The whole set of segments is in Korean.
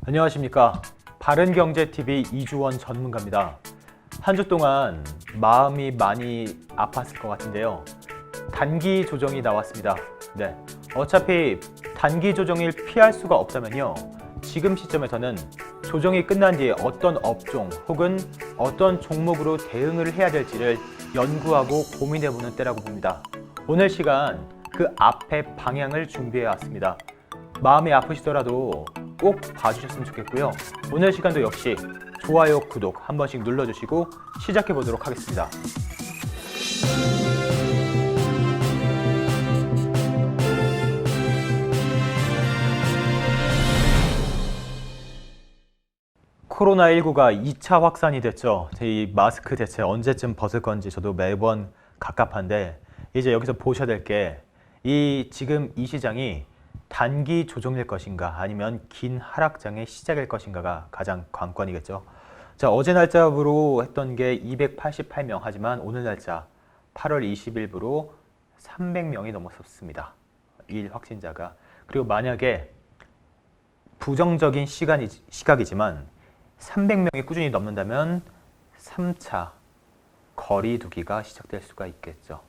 안녕하십니까. 바른경제TV 이주원 전문가입니다. 한 주 동안 마음이 많이 아팠을 것 같은데요. 단기 조정이 나왔습니다. 네, 어차피 단기 조정을 피할 수가 없다면요. 지금 시점에서는 조정이 끝난 뒤에 어떤 업종 혹은 어떤 종목으로 대응을 해야 될지를 연구하고 고민해보는 때라고 봅니다. 오늘 시간 그 앞에 방향을 준비해 왔습니다. 마음이 아프시더라도 꼭 봐주셨으면 좋겠고요. 오늘 시간도 역시 좋아요, 구독 한 번씩 눌러주시고 시작해 보도록 하겠습니다. 코로나19가 2차 확산이 됐죠. 이 마스크 대체 언제쯤 벗을 건지 저도 매번 갑갑한데, 이제 여기서 보셔야 될 게 지금 이 시장이 단기 조정일 것인가 아니면 긴 하락장의 시작일 것인가가 가장 관건이겠죠. 자, 어제 날짜로 했던 게 288명, 하지만 오늘 날짜 8월 20일부로 300명이 넘었습니다. 일 확진자가. 그리고 만약에 부정적인 시각이지만 300명이 꾸준히 넘는다면 3차 거리 두기가 시작될 수가 있겠죠.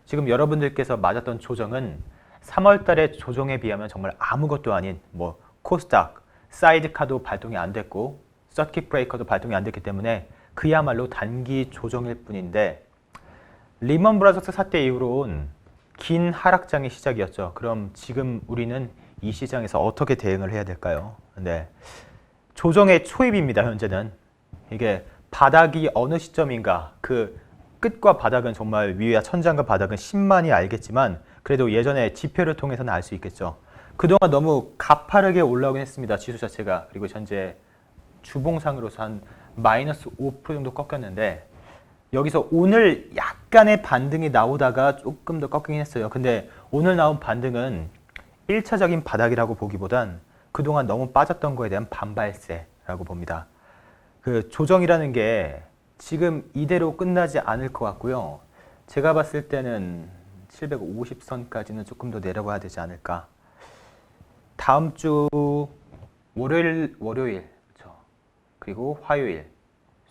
지금 여러분들께서 맞았던 조정은 3월 달에 조정에 비하면 정말 아무것도 아닌 코스닥, 사이드카도 발동이 안 됐고 서킷 브레이커도 발동이 안 됐기 때문에 그야말로 단기 조정일 뿐인데, 리먼 브라더스 사태 이후로는 긴 하락장의 시작이었죠. 그럼 지금 우리는 이 시장에서 어떻게 대응을 해야 될까요? 네, 조정의 초입입니다. 현재는 이게 바닥이 어느 시점인가, 그 끝과 바닥은 정말 위와 천장과 바닥은 신만이 알겠지만 그래도 예전에 지표를 통해서는 알 수 있겠죠. 그동안 너무 가파르게 올라오긴 했습니다. 지수 자체가. 그리고 현재 주봉상으로서 한 마이너스 5% 정도 꺾였는데, 여기서 오늘 약간의 반등이 나오다가 조금 더 꺾이긴 했어요. 근데 오늘 나온 반등은 1차적인 바닥이라고 보기보단 그동안 너무 빠졌던 거에 대한 반발세라고 봅니다. 그 조정이라는 게 지금 이대로 끝나지 않을 것 같고요. 제가 봤을 때는 750선까지는 조금 더 내려가야 되지 않을까. 다음 주 월요일 그렇죠. 그리고 화요일,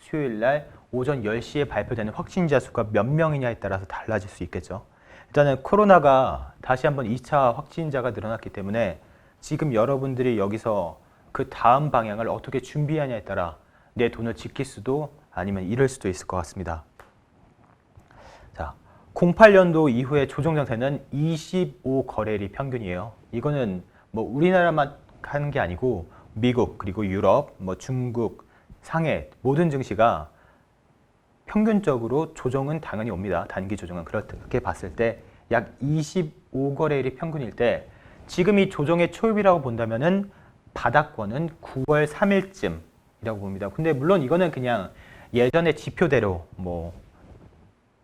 수요일 날 오전 10시에 발표되는 확진자 수가 몇 명이냐에 따라서 달라질 수 있겠죠. 일단은 코로나가 다시 한번 2차 확진자가 늘어났기 때문에 지금 여러분들이 여기서 그 다음 방향을 어떻게 준비하냐에 따라 내 돈을 지킬 수도 아니면 잃을 수도 있을 것 같습니다. 자, 08년도 이후의 조정 장세는 25거래일이 평균이에요. 이거는 우리나라만 하는 게 아니고 미국, 그리고 유럽, 중국, 상해 모든 증시가 평균적으로 조정은 당연히 옵니다. 단기 조정은. 그렇게 봤을 때 약 25거래일이 평균일 때, 지금 이 조정의 초입이라고 본다면은 바닥권은 9월 3일쯤이라고 봅니다. 근데 물론 이거는 그냥 예전의 지표대로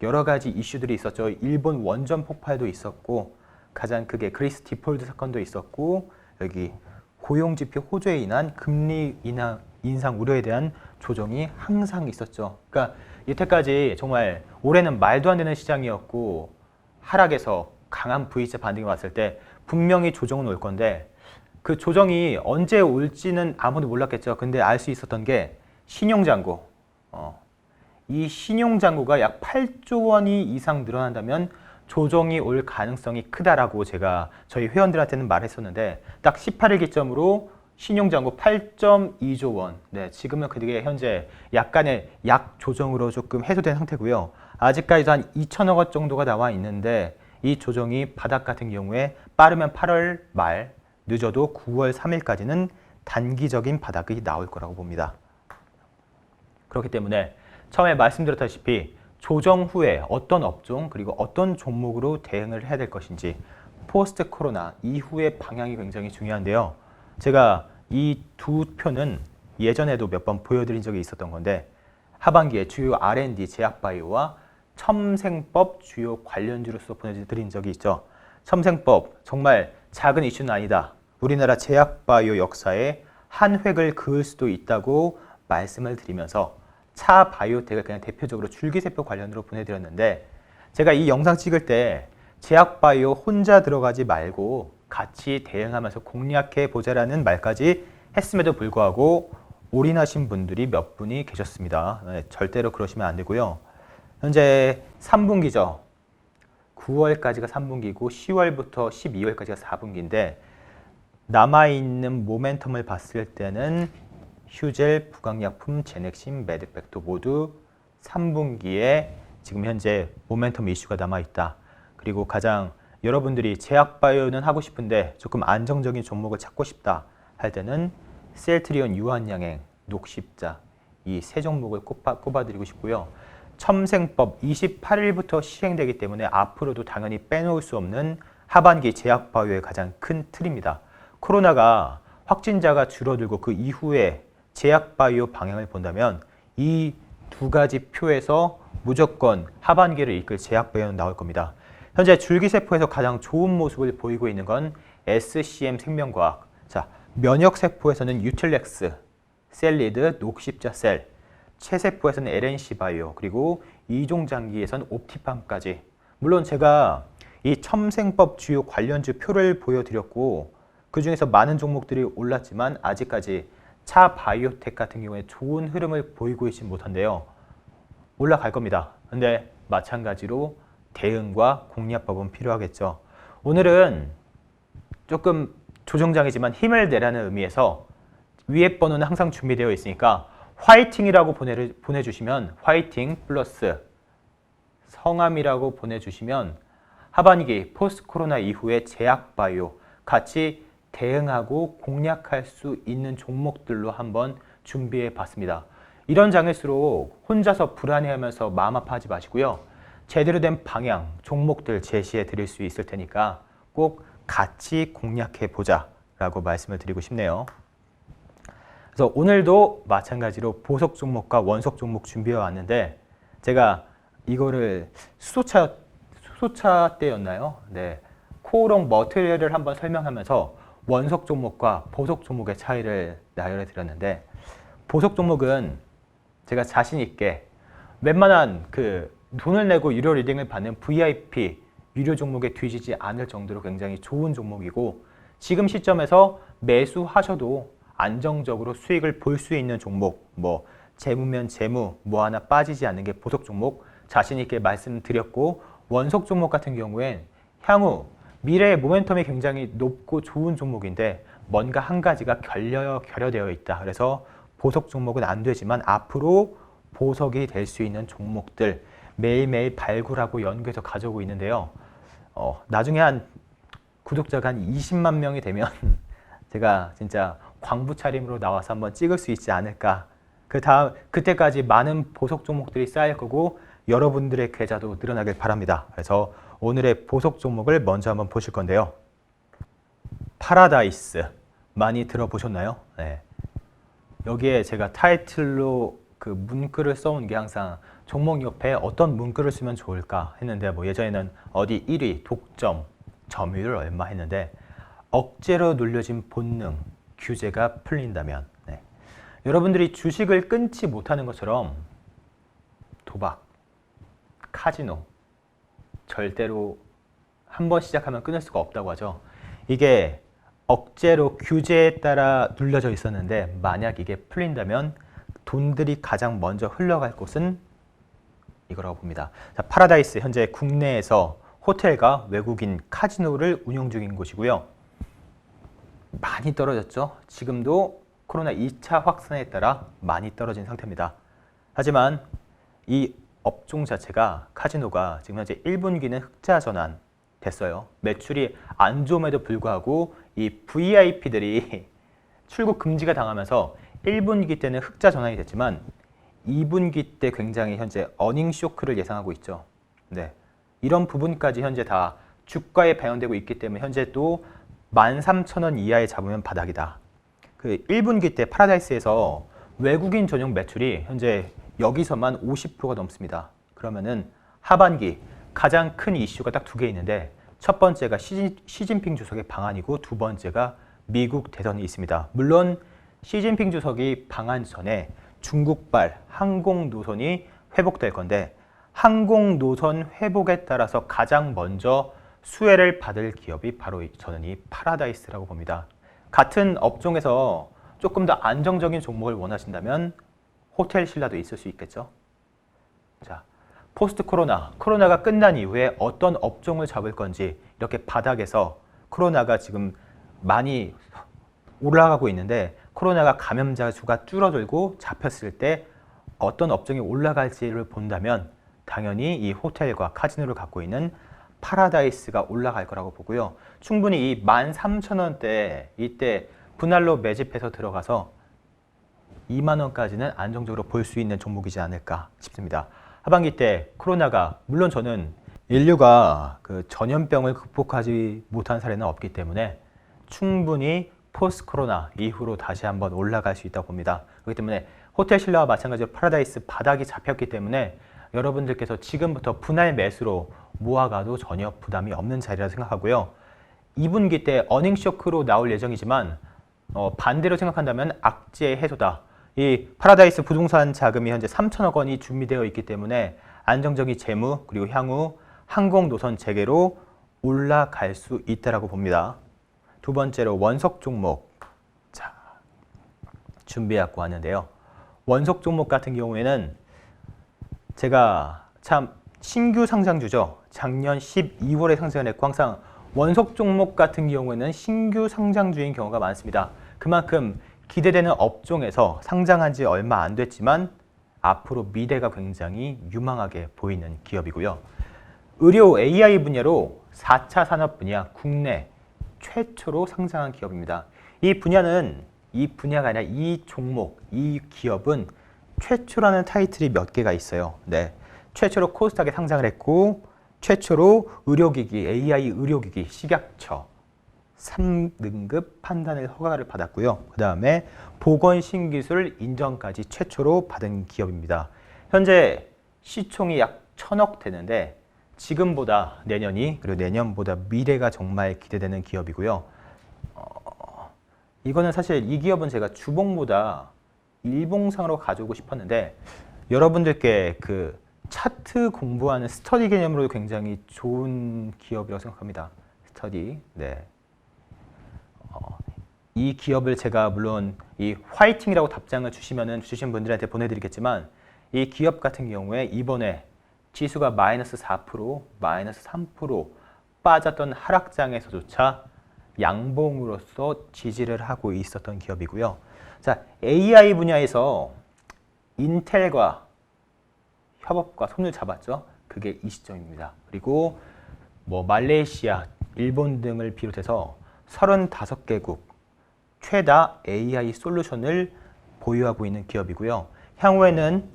여러 가지 이슈들이 있었죠. 일본 원전 폭발도 있었고, 가장 크게 그리스 디폴트 사건도 있었고, 여기 고용지표 호조에 인한 금리 인상 우려에 대한 조정이 항상 있었죠. 그러니까 여태까지 정말 올해는 말도 안 되는 시장이었고, 하락에서 강한 V자 반등이 왔을 때 분명히 조정은 올 건데, 그 조정이 언제 올지는 아무도 몰랐겠죠. 근데 알 수 있었던 게 신용잔고. 이 신용잔고가 약 8조 원이 이상 늘어난다면 조정이 올 가능성이 크다라고 제가 저희 회원들한테는 말했었는데, 딱 18일 기점으로 신용잔고 8.2조 원. 네, 지금은 그게 현재 약간의 약 조정으로 조금 해소된 상태고요. 아직까지도 한 2천억 원 정도가 나와 있는데, 이 조정이 바닥 같은 경우에 빠르면 8월 말, 늦어도 9월 3일까지는 단기적인 바닥이 나올 거라고 봅니다. 그렇기 때문에 처음에 말씀드렸다시피 조정 후에 어떤 업종 그리고 어떤 종목으로 대응을 해야 될 것인지, 포스트 코로나 이후의 방향이 굉장히 중요한데요. 제가 이 두 표는 예전에도 몇 번 보여드린 적이 있었던 건데, 하반기에 주요 R&D 제약바이오와 첨생법 주요 관련주로서 보내드린 적이 있죠. 첨생법 정말 작은 이슈는 아니다. 우리나라 제약바이오 역사에 한 획을 그을 수도 있다고 말씀을 드리면서 차 바이오텍을 그냥 대표적으로 줄기세포 관련으로 보내드렸는데, 제가 이 영상 찍을 때 제약바이오 혼자 들어가지 말고 같이 대응하면서 공략해 보자라는 말까지 했음에도 불구하고 올인하신 분들이 몇 분이 계셨습니다. 네, 절대로 그러시면 안 되고요. 현재 3분기죠. 9월까지가 3분기고 10월부터 12월까지가 4분기인데 남아있는 모멘텀을 봤을 때는 휴젤, 부강약품, 제넥신, 메드백도 모두 3분기에 지금 현재 모멘텀 이슈가 남아있다. 그리고 가장 여러분들이 제약바이오는 하고 싶은데 조금 안정적인 종목을 찾고 싶다 할 때는 셀트리온, 유한양행, 녹십자 이 세 종목을 꼽아드리고 싶고요. 첨생법 28일부터 시행되기 때문에 앞으로도 당연히 빼놓을 수 없는 하반기 제약바이오의 가장 큰 틀입니다. 코로나가 확진자가 줄어들고 그 이후에 제약바이오 방향을 본다면 이 두 가지 표에서 무조건 하반기를 이끌 제약바이오는 나올 겁니다. 현재 줄기세포에서 가장 좋은 모습을 보이고 있는 건 SCM 생명과학. 자, 면역세포에서는 유틸렉스, 셀리드, 녹십자셀, 체세포에서는 LNC바이오, 그리고 이종장기에서는 옵티팜까지. 물론 제가 이 첨생법 주요 관련주 표를 보여드렸고 그 중에서 많은 종목들이 올랐지만 아직까지 차 바이오텍 같은 경우에 좋은 흐름을 보이고 있지 못한데요. 올라갈 겁니다. 근데 마찬가지로 대응과 공략법은 필요하겠죠. 오늘은 조금 조정장이지만 힘을 내라는 의미에서 위에 번호는 항상 준비되어 있으니까 화이팅이라고 보내주시면 화이팅 플러스 성함이라고 보내주시면 하반기 포스트 코로나 이후에 제약바이오 같이 대응하고 공략할 수 있는 종목들로 한번 준비해 봤습니다. 이런 장일수록 혼자서 불안해하면서 마음 아파하지 마시고요. 제대로 된 방향, 종목들 제시해 드릴 수 있을 테니까 꼭 같이 공략해 보자 라고 말씀을 드리고 싶네요. 그래서 오늘도 마찬가지로 보석 종목과 원석 종목 준비해 왔는데 제가 이거를 수소차 때였나요? 네, 코오롱 머티리얼을 한번 설명하면서 원석 종목과 보석 종목의 차이를 나열해 드렸는데 보석 종목은 제가 자신 있게 웬만한 그 돈을 내고 유료 리딩을 받는 VIP 유료 종목에 뒤지지 않을 정도로 굉장히 좋은 종목이고 지금 시점에서 매수하셔도 안정적으로 수익을 볼 수 있는 종목, 뭐 재무면 재무 뭐 하나 빠지지 않는 게 보석 종목 자신 있게 말씀드렸고 원석 종목 같은 경우엔 향후 미래의 모멘텀이 굉장히 높고 좋은 종목인데 뭔가 한 가지가 결여되어 있다. 그래서 보석 종목은 안 되지만 앞으로 보석이 될 수 있는 종목들 매일매일 발굴하고 연구해서 가져오고 있는데요. 나중에 한 구독자가 한 20만 명이 되면 제가 진짜 광부 차림으로 나와서 한번 찍을 수 있지 않을까. 그때까지 많은 보석 종목들이 쌓일 거고 여러분들의 계좌도 늘어나길 바랍니다. 그래서 오늘의 보석 종목을 먼저 한번 보실 건데요. 파라다이스 많이 들어보셨나요? 네. 여기에 제가 타이틀로 그 문구를 써온 게 항상 종목 옆에 어떤 문구를 쓰면 좋을까 했는데 뭐 예전에는 어디 1위, 독점, 점유율 얼마 했는데 억제로 눌려진 본능, 규제가 풀린다면 네. 여러분들이 주식을 끊지 못하는 것처럼 도박, 카지노 절대로 한번 시작하면 끊을 수가 없다고 하죠. 이게 억제로 규제에 따라 눌려져 있었는데 만약 이게 풀린다면 돈들이 가장 먼저 흘러갈 곳은 이거라고 봅니다. 자, 파라다이스 현재 국내에서 호텔과 외국인 카지노를 운영 중인 곳이고요. 많이 떨어졌죠. 지금도 코로나 2차 확산에 따라 많이 떨어진 상태입니다. 하지만 이 업종 자체가 카지노가 지금 현재 1분기는 흑자 전환 됐어요. 매출이 안 좋음에도 불구하고 이 VIP들이 출국 금지가 당하면서 1분기 때는 흑자 전환이 됐지만 2분기 때 굉장히 현재 어닝 쇼크를 예상하고 있죠. 네, 이런 부분까지 현재 다 주가에 반영되고 있기 때문에 현재 또 13,000원 이하에 잡으면 바닥이다. 그 1분기 때 파라다이스에서 외국인 전용 매출이 현재 여기서만 50%가 넘습니다. 그러면은 하반기 가장 큰 이슈가 딱 두 개 있는데 첫 번째가 시진핑 주석의 방한이고 두 번째가 미국 대선이 있습니다. 물론 시진핑 주석이 방한 전에 중국발 항공 노선이 회복될 건데 항공 노선 회복에 따라서 가장 먼저 수혜를 받을 기업이 바로 저는 이 파라다이스라고 봅니다. 같은 업종에서 조금 더 안정적인 종목을 원하신다면 호텔 신라도 있을 수 있겠죠. 자, 포스트 코로나가 끝난 이후에 어떤 업종을 잡을 건지 이렇게 바닥에서 코로나가 지금 많이 올라가고 있는데 코로나가 감염자 수가 줄어들고 잡혔을 때 어떤 업종이 올라갈지를 본다면 당연히 이 호텔과 카지노를 갖고 있는 파라다이스가 올라갈 거라고 보고요. 충분히 이 13,000원대 이때 분할로 매집해서 들어가서 2만 원까지는 안정적으로 볼 수 있는 종목이지 않을까 싶습니다. 하반기 때 코로나가 물론 저는 인류가 그 전염병을 극복하지 못한 사례는 없기 때문에 충분히 포스트 코로나 이후로 다시 한번 올라갈 수 있다고 봅니다. 그렇기 때문에 호텔 신라와 마찬가지로 파라다이스 바닥이 잡혔기 때문에 여러분들께서 지금부터 분할 매수로 모아가도 전혀 부담이 없는 자리라 생각하고요. 2분기 때 어닝 쇼크로 나올 예정이지만 반대로 생각한다면 악재 해소다. 이 파라다이스 부동산 자금이 현재 3천억 원이 준비되어 있기 때문에 안정적인 재무 그리고 향후 항공 노선 재개로 올라갈 수 있다라고 봅니다. 두 번째로 원석 종목 자 준비해갖고 왔는데요. 원석 종목 같은 경우에는 제가 참 신규 상장주죠. 작년 12월에 상장을 했고 항상 원석 종목 같은 경우에는 신규 상장주인 경우가 많습니다. 그만큼 기대되는 업종에서 상장한 지 얼마 안 됐지만 앞으로 미래가 굉장히 유망하게 보이는 기업이고요. 의료 AI 분야로 4차 산업 분야 국내 최초로 상장한 기업입니다. 이 분야가 아니라 이 종목, 이 기업은 최초라는 타이틀이 몇 개가 있어요. 네, 최초로 코스닥에 상장을 했고 최초로 의료기기, AI 의료기기 식약처 3등급 판단을 허가를 받았고요. 그 다음에 보건신기술 인정까지 최초로 받은 기업입니다. 현재 시총이 약 1,000억 되는데 지금보다 내년이 그리고 내년보다 미래가 정말 기대되는 기업이고요. 이거는 사실 이 기업은 제가 주봉보다 일봉상으로 가져오고 싶었는데 여러분들께 그 차트 공부하는 스터디 개념으로 굉장히 좋은 기업이라고 생각합니다. 스터디. 네. 이 기업을 제가 물론 이 화이팅이라고 답장을 주신 분들한테 보내드리겠지만 이 기업 같은 경우에 이번에 지수가 마이너스 4%, 마이너스 3% 빠졌던 하락장에서조차 양봉으로서 지지를 하고 있었던 기업이고요. 자, AI 분야에서 인텔과 협업과 손을 잡았죠. 그게 이 시점입니다. 그리고 뭐 말레이시아, 일본 등을 비롯해서 35개국 최다 AI 솔루션을 보유하고 있는 기업이고요. 향후에는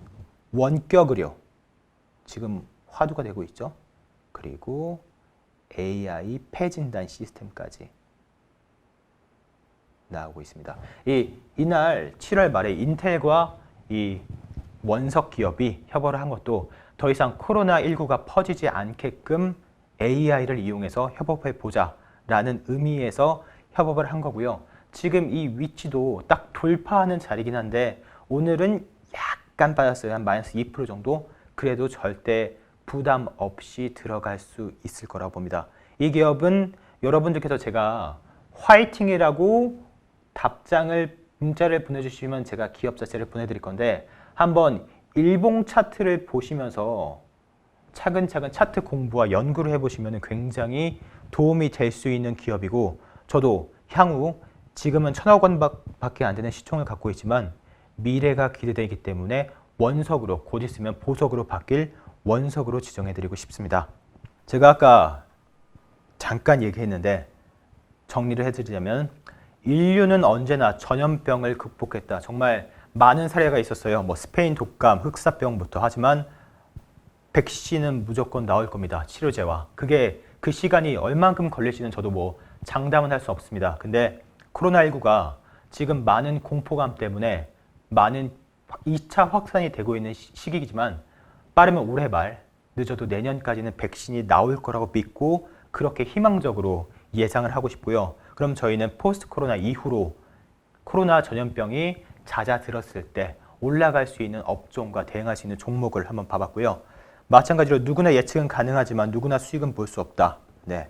원격 의료 지금 화두가 되고 있죠. 그리고 AI 폐진단 시스템까지 나오고 있습니다. 이날 7월 말에 인텔과 이 원석 기업이 협업을 한 것도 더 이상 코로나19가 퍼지지 않게끔 AI를 이용해서 협업해 보자라는 의미에서 협업을 한 거고요. 지금 이 위치도 딱 돌파하는 자리긴 한데 오늘은 약간 빠졌어요. 한 마이너스 2% 정도. 그래도 절대 부담 없이 들어갈 수 있을 거라고 봅니다. 이 기업은 여러분들께서 제가 화이팅이라고 문자를 보내주시면 제가 기업 자체를 보내드릴 건데 한번 일봉 차트를 보시면서 차근차근 차트 공부와 연구를 해보시면 굉장히 도움이 될 수 있는 기업이고 저도 향후 지금은 1,000억 원밖에 안 되는 시총을 갖고 있지만 미래가 기대되기 때문에 원석으로 곧 있으면 보석으로 바뀔 원석으로 지정해드리고 싶습니다. 제가 아까 잠깐 얘기했는데 정리를 해드리자면 인류는 언제나 전염병을 극복했다. 정말 많은 사례가 있었어요. 뭐 스페인 독감, 흑사병부터. 하지만 백신은 무조건 나올 겁니다. 치료제와. 그게 그 시간이 얼만큼 걸릴지는 저도 뭐 장담은 할 수 없습니다. 근데 코로나19가 지금 많은 공포감 때문에 많은 2차 확산이 되고 있는 시기이지만 빠르면 올해 말, 늦어도 내년까지는 백신이 나올 거라고 믿고 그렇게 희망적으로 예상을 하고 싶고요. 그럼 저희는 포스트 코로나 이후로 코로나 전염병이 잦아들었을 때 올라갈 수 있는 업종과 대응할 수 있는 종목을 한번 봐봤고요. 마찬가지로 누구나 예측은 가능하지만 누구나 수익은 볼 수 없다. 네.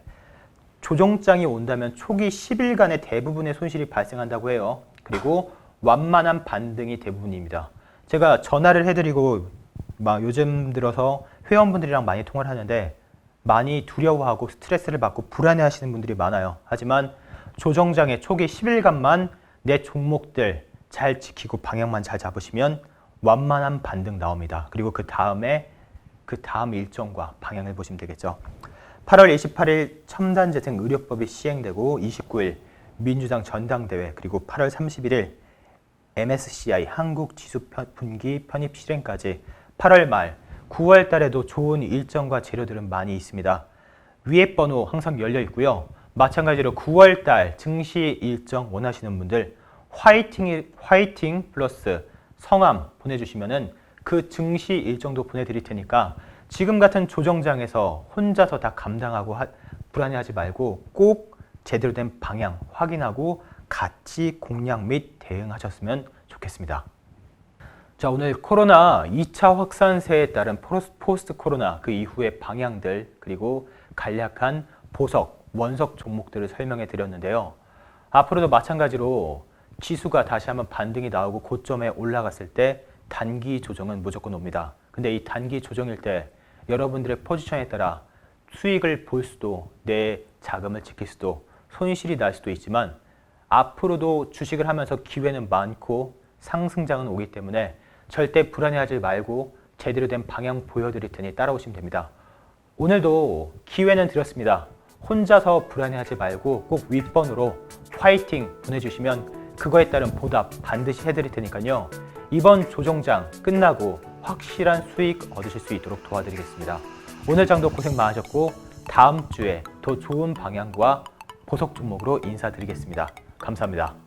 조정장이 온다면 초기 10일간의 대부분의 손실이 발생한다고 해요. 그리고 완만한 반등이 대부분입니다. 제가 전화를 해드리고 막 요즘 들어서 회원분들이랑 많이 통화를 하는데 많이 두려워하고 스트레스를 받고 불안해하시는 분들이 많아요. 하지만 조정장의 초기 10일간만 내 종목들 잘 지키고 방향만 잘 잡으시면 완만한 반등 나옵니다. 그리고 그 다음 일정과 방향을 보시면 되겠죠. 8월 28일 첨단재생 의료법이 시행되고 29일 민주당 전당대회 그리고 8월 31일 MSCI 한국지수분기 편입 실행까지 8월 말 9월 달에도 좋은 일정과 재료들은 많이 있습니다. 위에 번호 항상 열려 있고요. 마찬가지로 9월 달 증시 일정 원하시는 분들 화이팅 플러스 성함 보내주시면은 그 증시 일정도 보내드릴 테니까 지금 같은 조정장에서 혼자서 다 감당하고 불안해하지 말고 꼭 제대로 된 방향 확인하고 같이 공략 및 대응하셨으면 좋겠습니다. 자, 오늘 코로나 2차 확산세에 따른 포스트 코로나 그 이후의 방향들 그리고 간략한 보석, 원석 종목들을 설명해 드렸는데요. 앞으로도 마찬가지로 지수가 다시 한번 반등이 나오고 고점에 올라갔을 때 단기 조정은 무조건 옵니다. 근데 이 단기 조정일 때 여러분들의 포지션에 따라 수익을 볼 수도 내 자금을 지킬 수도 손실이 날 수도 있지만 앞으로도 주식을 하면서 기회는 많고 상승장은 오기 때문에 절대 불안해하지 말고 제대로 된 방향 보여드릴 테니 따라오시면 됩니다. 오늘도 기회는 드렸습니다. 혼자서 불안해하지 말고 꼭 윗번호로 화이팅 보내주시면 그거에 따른 보답 반드시 해드릴 테니까요. 이번 조정장 끝나고 확실한 수익 얻으실 수 있도록 도와드리겠습니다. 오늘 장도 고생 많으셨고 다음 주에 더 좋은 방향과 보석 종목으로 인사드리겠습니다. 감사합니다.